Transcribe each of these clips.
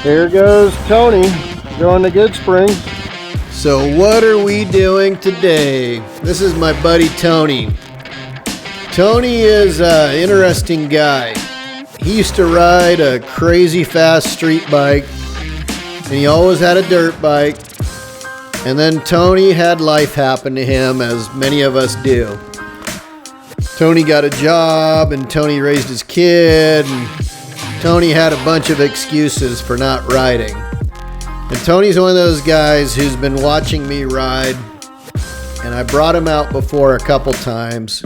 Here goes Tony going to Goodsprings. So what are we doing today? This is my buddy Tony. Tony is an interesting guy. He used to ride a crazy fast street bike, and he always had a dirt bike. And then Tony had life happen to him, as many of us do. Tony got a job, and Tony raised his kid, and Tony had a bunch of excuses for not riding. And Tony's one of those guys who's been watching me ride, and I brought him out before a couple times.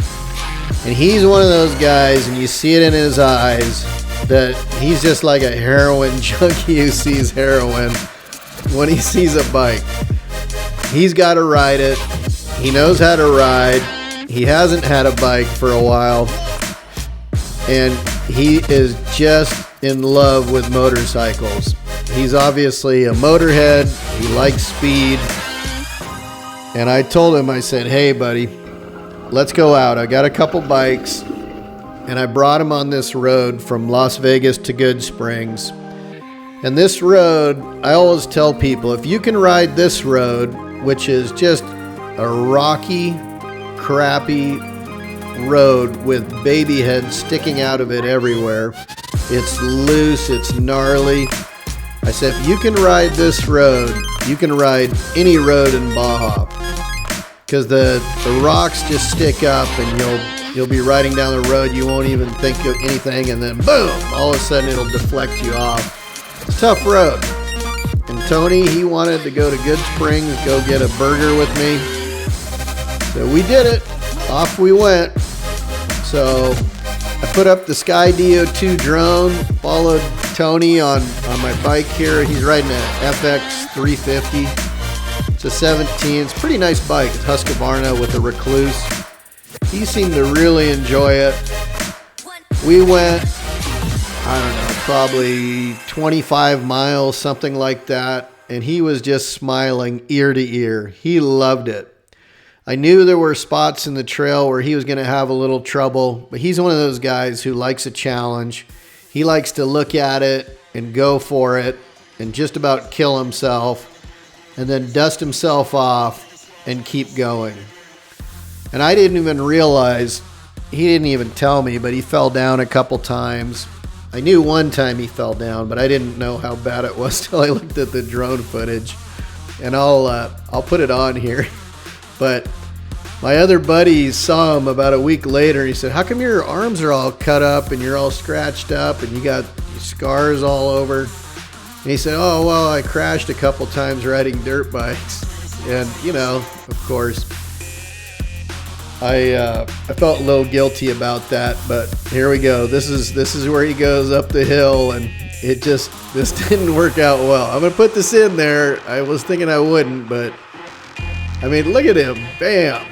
And he's one of those guys, and you see it in his eyes, that he's just like a heroin junkie who sees heroin when he sees a bike. He's got to ride it. He knows how to ride. He hasn't had a bike for a while. And he is just in love with motorcycles. He's obviously a motorhead. He likes speed. And I told him, I said, hey, buddy, let's go out. I got a couple bikes. And I brought him on this road from Las Vegas to Goodsprings. And this road, I always tell people, if you can ride this road, which is just a rocky, crappy road with baby heads sticking out of it everywhere. It's loose, it's gnarly. I said, if you can ride this road, you can ride any road in Baja. Because the rocks just stick up, and you'll be riding down the road, you won't even think of anything, and then boom, all of a sudden it'll deflect you off. It's a tough road. And Tony, he wanted to go to Goodsprings, go get a burger with me. So we did it. Off we went. So I put up the Sky DO2 drone, followed Tony on my bike here. He's riding a FX 350. It's a 17. It's a pretty nice bike. It's Husqvarna with a Recluse. He seemed to really enjoy it. We went, I don't know, probably 25 miles, something like that. And he was just smiling ear to ear. He loved it. I knew there were spots in the trail where he was going to have a little trouble, but he's one of those guys who likes a challenge. He likes to look at it and go for it and just about kill himself and then dust himself off and keep going. And I didn't even realize, he didn't even tell me, but he fell down a couple times. I knew one time he fell down, but I didn't know how bad it was till I looked at the drone footage. And I'll put it on here. But my other buddy saw him about a week later. He said, how come your arms are all cut up and you're all scratched up and you got scars all over? And he said, oh, well, I crashed a couple times riding dirt bikes. And, you know, of course, I felt a little guilty about that, but here we go. This is where he goes up the hill, and this didn't work out well. I'm gonna put this in there. I was thinking I wouldn't, but I mean, look at him. Bam.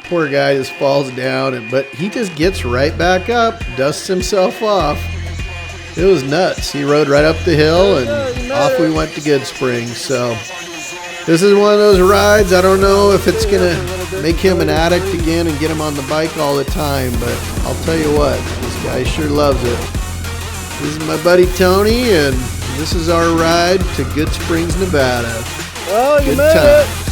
Poor guy just falls down, but he just gets right back up, dusts himself off. It was nuts. He rode right up the hill, and off we went to Goodsprings. So this is one of those rides. I don't know if it's going to make him an addict again and get him on the bike all the time, but I'll tell you what, this guy sure loves it. This is my buddy Tony, and this is our ride to Goodsprings, Nevada. Well, you Good made time. it.